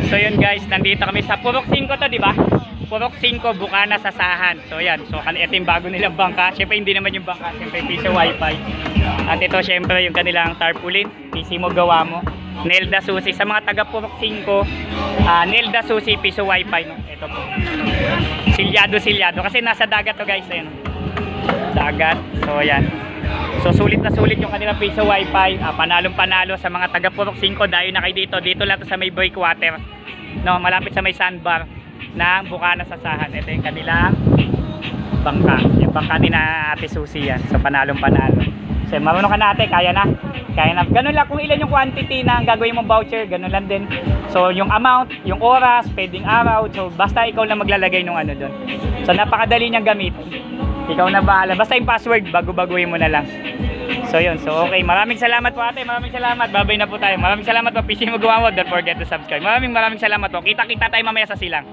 So yun guys, nandito kami sa Purok 5 to, di ba? Purok 5, Bukana, Sasahan. So yan, so ito yung bago nilang bangka. Siyempre hindi naman yung bangka, siyempre piso wifi. At ito siyempre yung kanilang tarpaulin, PC mo, gawa mo. Nelda Susi, sa mga taga Purok 5, Nelda Susi, piso wifi, no? Ito po. Silyado, kasi nasa dagat to guys, ayun. Dagat, so yan. So sulit na sulit yung kanilang piso wifi. Panalong panalo sa mga taga Purok 5. Dahil na kayo dito lang to sa may breakwater, no, malapit sa may sandbar ng Bukana, Sasahan. Ito yung kanilang bangka, yung bangka ni na Ate Susi yan. So panalong panalo. So marunong ka na ate, kaya na. Ganun lang kung ilan yung quantity na gagawin mong voucher, ganun lang din. So yung amount, yung oras, pwedeng araw. So basta ikaw lang maglalagay ng ano doon. So napakadali niyang gamitin. Ikaw na bahala. Basta yung password, bago-baguhin mo na lang. So yun, so okay. Maraming salamat po ate, maraming salamat. Babay na po tayo. Maraming salamat po. PC mo gawa mo. Don't forget to subscribe. Maraming salamat po. Kita-kita tayo mamaya sa silang.